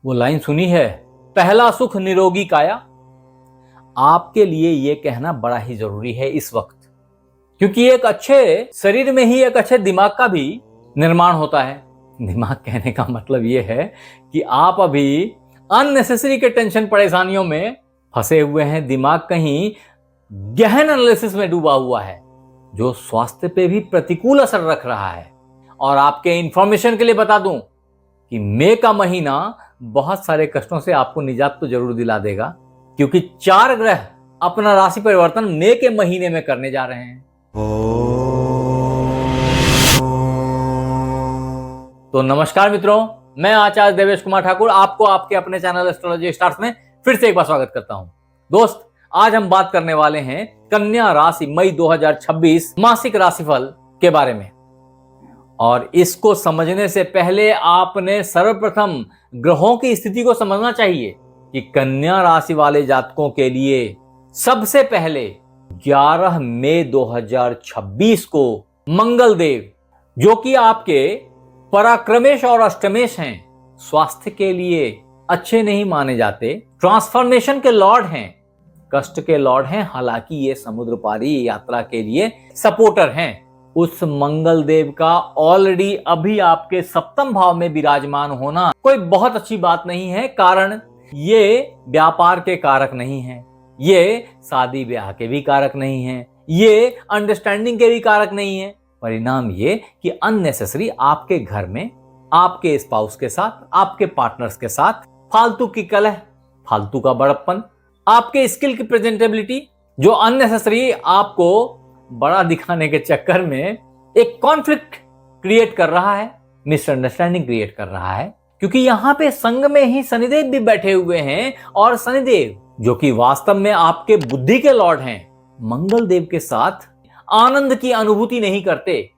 वो लाइन सुनी है, पहला सुख निरोगी काया। आपके लिए ये कहना बड़ा ही जरूरी है इस वक्त, क्योंकि एक अच्छे शरीर में ही एक अच्छे दिमाग का भी निर्माण होता है। दिमाग कहने का मतलब ये है कि आप अभी अननेसेसरी के टेंशन परेशानियों में फंसे हुए हैं। दिमाग कहीं गहन एनालिसिस में डूबा हुआ है, जो स्वास्थ्य पे भी प्रतिकूल असर रख रहा है। और आपके इंफॉर्मेशन के लिए बता दूं कि मई का महीना बहुत सारे कष्टों से आपको निजात तो जरूर दिला देगा, क्योंकि 4 ग्रह अपना राशि परिवर्तन मई के महीने में करने जा रहे हैं। तो नमस्कार मित्रों, मैं आचार्य देवेश कुमार ठाकुर आपको आपके अपने चैनल एस्ट्रोलॉजी स्टार्स में फिर से एक बार स्वागत करता हूं। दोस्त, आज हम बात करने वाले हैं कन्या राशि मई 2026 मासिक राशिफल के बारे में। और इसको समझने से पहले आपने सर्वप्रथम ग्रहों की स्थिति को समझना चाहिए कि कन्या राशि वाले जातकों के लिए सबसे पहले 11 मई 2026 को मंगल देव, जो कि आपके पराक्रमेश और अष्टमेश हैं, स्वास्थ्य के लिए अच्छे नहीं माने जाते, ट्रांसफॉर्मेशन के लॉर्ड हैं, कष्ट के लॉर्ड हैं, हालांकि ये समुद्र पारी यात्रा के लिए सपोर्टर हैं। उस मंगल देव का ऑलरेडी अभी आपके 7वें भाव में विराजमान होना कोई बहुत अच्छी बात नहीं है। कारण ये व्यापार के कारक नहीं है, ये शादी ब्याह के भी कारक नहीं है, ये अंडरस्टैंडिंग के भी कारक नहीं है। परिणाम ये कि अननेसेसरी आपके घर में आपके स्पाउस के साथ, आपके पार्टनर्स के साथ फालतू की कलह, फालतू का बड़प्पन, आपके स्किल की प्रेजेंटेबिलिटी, जो अननेसेसरी आपको बड़ा दिखाने के चक्कर में एक कॉन्फ्लिक्ट क्रिएट कर रहा है, मिसअंडरस्टैंडिंग क्रिएट कर रहा है। क्योंकि यहां पे संग में ही शनिदेव भी बैठे हुए हैं, और शनिदेव जो कि वास्तव में आपके बुद्धि के लॉर्ड हैं, मंगल देव के साथ आनंद की अनुभूति नहीं करते।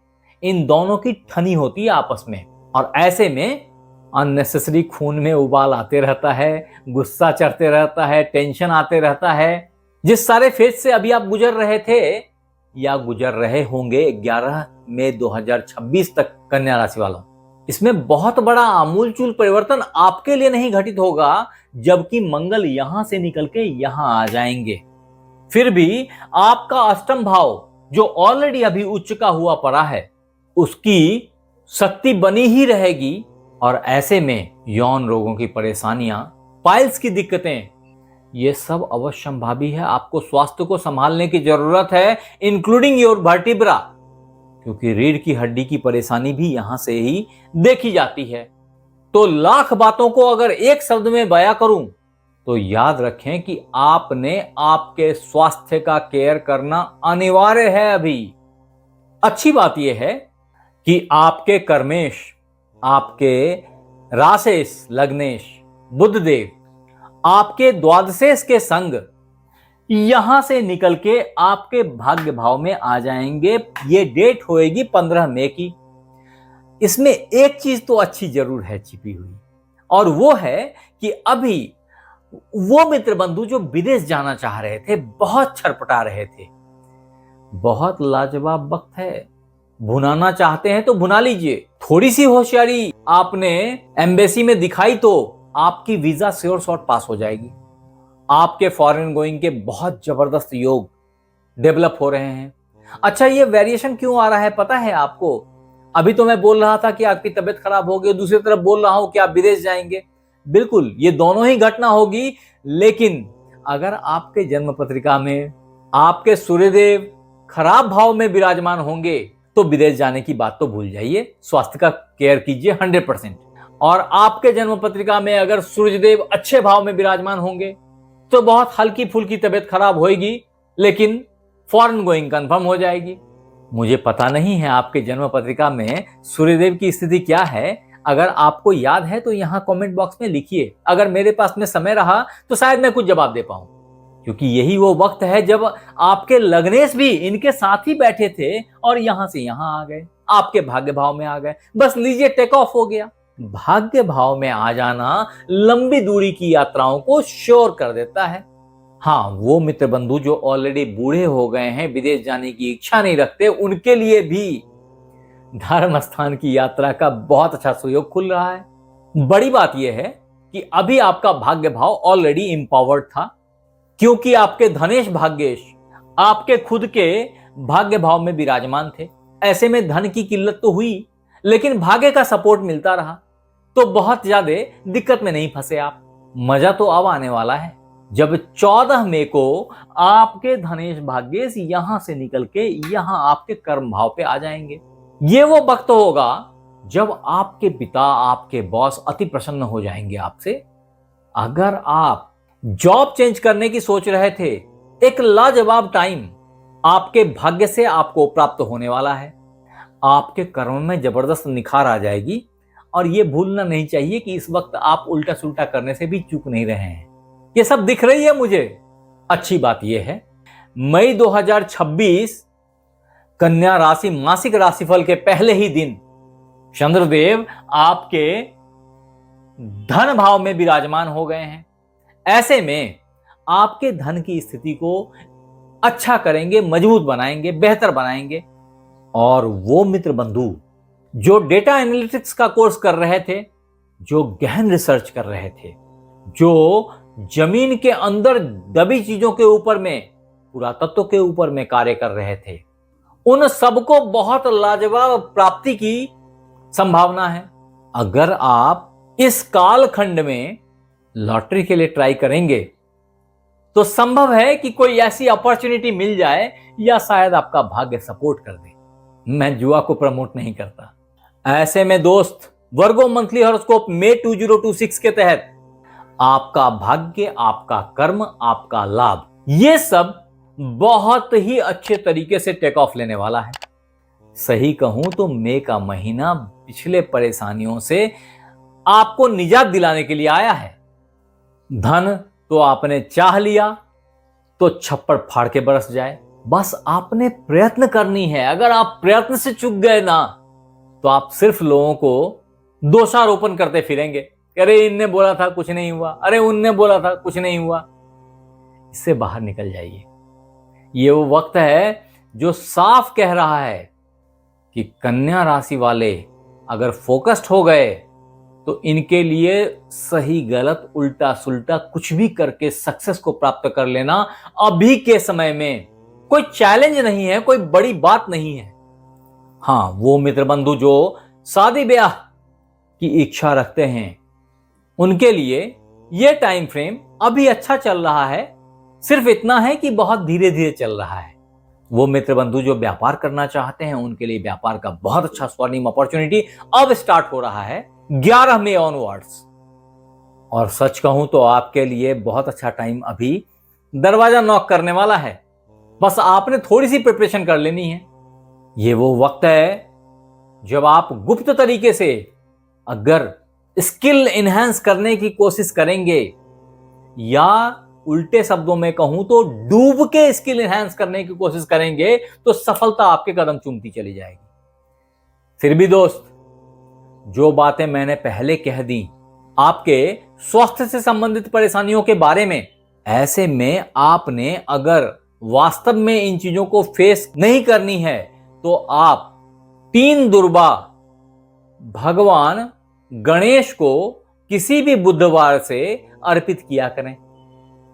इन दोनों की ठनी होती है आपस में, और ऐसे में अननेसेसरी खून में उबाल आते रहता है, गुस्सा चढ़ते रहता है, टेंशन आते रहता है। जिस सारे फेज से अभी आप गुजर रहे थे या गुजर रहे होंगे 11 मई 2026 तक कन्या राशि वालों, इसमें बहुत बड़ा आमूलचूल परिवर्तन आपके लिए नहीं घटित होगा, जबकि मंगल यहां से निकल के यहां आ जाएंगे। फिर भी आपका अष्टम भाव, जो ऑलरेडी अभी उच्च का हुआ पड़ा है, उसकी शक्ति बनी ही रहेगी। और ऐसे में यौन रोगों की परेशानियां, पाइल्स की दिक्कतें, ये सब अवश्यंभावी है। आपको स्वास्थ्य को संभालने की जरूरत है, इंक्लूडिंग योर वर्टिब्रा, क्योंकि रीढ़ की हड्डी की परेशानी भी यहां से ही देखी जाती है। तो लाख बातों को अगर एक शब्द में बयां करूं तो याद रखें कि आपने आपके स्वास्थ्य का केयर करना अनिवार्य है अभी। अच्छी बात यह है कि आपके कर्मेश, आपके राशेश लग्नेश बुध देव आपके द्वादशेश के संग यहां से निकल के आपके भाग्य भाव में आ जाएंगे। ये डेट होएगी 15 मई की। इसमें एक चीज तो अच्छी जरूर है छिपी हुई, और वो है कि अभी वो मित्र बंधु जो विदेश जाना चाह रहे थे, बहुत छटपटा रहे थे, बहुत लाजवाब वक्त है। भुनाना चाहते हैं तो भुना लीजिए। थोड़ी सी होशियारी आपने एम्बेसी में दिखाई तो आपकी वीजा श्योर शॉट पास हो जाएगी। आपके फॉरेन गोइंग के बहुत जबरदस्त योग डेवलप हो रहे हैं। अच्छा, ये वेरिएशन क्यों आ रहा है पता है आपको? अभी तो मैं बोल रहा था कि आपकी तबीयत खराब होगी, दूसरी तरफ बोल रहा हूं कि आप विदेश जाएंगे। बिल्कुल, ये दोनों ही घटना होगी, लेकिन अगर आपके जन्म पत्रिका में आपके सूर्यदेव खराब भाव में विराजमान होंगे तो विदेश जाने की बात तो भूल जाइए। स्वास्थ्य का केयर कीजिए 100%। और आपके जन्म पत्रिका में अगर सूर्यदेव अच्छे भाव में विराजमान होंगे तो बहुत हल्की फुल्की तबीयत खराब होगी, लेकिन फॉरेन गोइंग कंफर्म हो जाएगी। मुझे पता नहीं है आपके जन्म पत्रिका में सूर्यदेव की स्थिति क्या है। अगर आपको याद है तो यहां कमेंट बॉक्स में लिखिए। अगर मेरे पास में समय रहा तो शायद मैं कुछ जवाब दे पाऊं, क्योंकि यही वो वक्त है जब आपके लग्नेश भी इनके साथ ही बैठे थे और यहां से यहां आ गए, आपके भाग्य भाव में आ गए। बस लीजिए, टेक ऑफ हो गया। भाग्य भाव में आ जाना लंबी दूरी की यात्राओं को श्योर कर देता है। हाँ, वो मित्र बंधु जो ऑलरेडी बूढ़े हो गए हैं, विदेश जाने की इच्छा नहीं रखते, उनके लिए भी धर्म स्थान की यात्रा का बहुत अच्छा सुयोग खुल रहा है। बड़ी बात यह है कि अभी आपका भाग्य भाव ऑलरेडी इंपावर्ड था, क्योंकि आपके धनेश भाग्येश आपके खुद के भाग्य भाव में विराजमान थे। ऐसे में धन की किल्लत तो हुई, लेकिन भाग्य का सपोर्ट मिलता रहा, तो बहुत ज्यादा दिक्कत में नहीं फंसे आप। मजा तो अब आने वाला है जब 14 मई को आपके धनेश भाग्येश यहां से निकल के यहां आपके कर्म भाव पे आ जाएंगे। ये वो वक्त होगा जब आपके पिता, आपके बॉस अति प्रसन्न हो जाएंगे आपसे। अगर आप जॉब चेंज करने की सोच रहे थे, एक लाजवाब टाइम आपके भाग्य से आपको प्राप्त होने वाला है। आपके कर्म में जबरदस्त निखार आ जाएगी, और ये भूलना नहीं चाहिए कि इस वक्त आप उल्टा सुल्टा करने से भी चूक नहीं रहे हैं। ये सब दिख रही है मुझे। अच्छी बात यह है, मई 2026 कन्या राशि मासिक राशिफल के पहले ही दिन चंद्रदेव आपके धन भाव में विराजमान हो गए हैं। ऐसे में आपके धन की स्थिति को अच्छा करेंगे, मजबूत बनाएंगे, बेहतर बनाएंगे। और वो मित्र बंधु जो डेटा एनालिटिक्स का कोर्स कर रहे थे, जो गहन रिसर्च कर रहे थे, जो जमीन के अंदर दबी चीजों के ऊपर में, पुरातत्व के ऊपर में कार्य कर रहे थे, उन सबको बहुत लाजवाब प्राप्ति की संभावना है। अगर आप इस कालखंड में लॉटरी के लिए ट्राई करेंगे तो संभव है कि कोई ऐसी अपॉर्चुनिटी मिल जाए, या शायद आपका भाग्य सपोर्ट कर दे। मैं जुआ को प्रमोट नहीं करता। ऐसे में दोस्त, वर्गो मंथली हॉरोस्कोप मई 2026 के तहत आपका भाग्य, आपका कर्म, आपका लाभ, ये सब बहुत ही अच्छे तरीके से टेक ऑफ लेने वाला है। सही कहूं तो मई का महीना पिछले परेशानियों से आपको निजात दिलाने के लिए आया है। धन तो आपने चाह लिया तो छप्पड़ फाड़ के बरस जाए, बस आपने प्रयत्न करनी है। अगर आप प्रयत्न से चूक गए ना, तो आप सिर्फ लोगों को दोषारोपण करते फिरेंगे। अरे इनने बोला था कुछ नहीं हुआ, अरे उनने बोला था कुछ नहीं हुआ। इससे बाहर निकल जाइए। ये वो वक्त है जो साफ कह रहा है कि कन्या राशि वाले अगर फोकस्ड हो गए तो इनके लिए सही गलत उल्टा सुल्टा कुछ भी करके सक्सेस को प्राप्त कर लेना अभी के समय में कोई चैलेंज नहीं है, कोई बड़ी बात नहीं है। हाँ, वो मित्र बंधु जो शादी ब्याह की इच्छा रखते हैं, उनके लिए यह टाइम फ्रेम अभी अच्छा चल रहा है। सिर्फ इतना है कि बहुत धीरे धीरे चल रहा है। वो मित्र बंधु जो व्यापार करना चाहते हैं, उनके लिए व्यापार का बहुत अच्छा स्वर्णिम अपॉर्चुनिटी अब स्टार्ट हो रहा है 11 मई ऑनवर्ड्स। और सच कहूं तो आपके लिए बहुत अच्छा टाइम अभी दरवाजा नॉक करने वाला है। बस आपने थोड़ी सी प्रिपरेशन कर लेनी है। ये वो वक्त है जब आप गुप्त तरीके से अगर स्किल एनहांस करने की कोशिश करेंगे, या उल्टे शब्दों में कहूं तो डूब के स्किल एनहांस करने की कोशिश करेंगे, तो सफलता आपके कदम चूमती चली जाएगी। फिर भी दोस्त, जो बातें मैंने पहले कह दी आपके स्वास्थ्य से संबंधित परेशानियों के बारे में, ऐसे में आपने अगर वास्तव में इन चीजों को फेस नहीं करनी है तो आप 3 दुर्बा भगवान गणेश को किसी भी बुधवार से अर्पित किया करें।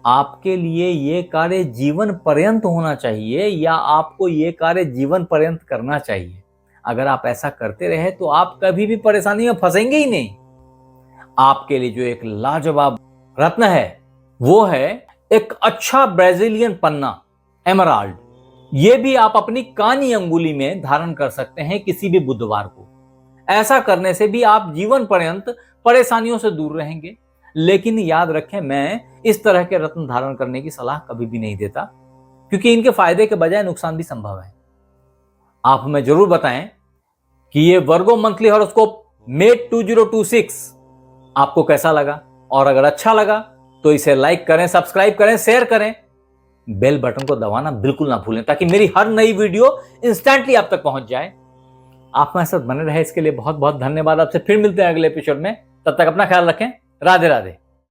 आपके लिए यह कार्य जीवन पर्यंत होना चाहिए, या आपको यह कार्य जीवन पर्यंत करना चाहिए। अगर आप ऐसा करते रहे तो आप कभी भी परेशानी में फंसेंगे ही नहीं। आपके लिए जो एक लाजवाब रत्न है वो है एक अच्छा ब्राजीलियन पन्ना, एमराल्ड। ये भी आप अपनी कानी अंगुली में धारण कर सकते हैं किसी भी बुधवार को। ऐसा करने से भी आप जीवन पर्यंत परेशानियों से दूर रहेंगे। लेकिन याद रखें, मैं इस तरह के रत्न धारण करने की सलाह कभी भी नहीं देता, क्योंकि इनके फायदे के बजाय नुकसान भी संभव है। आप हमें जरूर बताएं कि ये वर्गो मंथली हॉरोस्कोप मई 2026 आपको कैसा लगा, और अगर अच्छा लगा तो इसे लाइक करें, सब्सक्राइब करें, शेयर करें, बेल बटन को दबाना बिल्कुल ना भूलें, ताकि मेरी हर नई वीडियो इंस्टेंटली आप तक पहुंच जाए। आप हमारे साथ बने रहे इसके लिए बहुत बहुत धन्यवाद। आपसे फिर मिलते हैं अगले एपिसोड में। तब तक अपना ख्याल रखें। राधे राधे।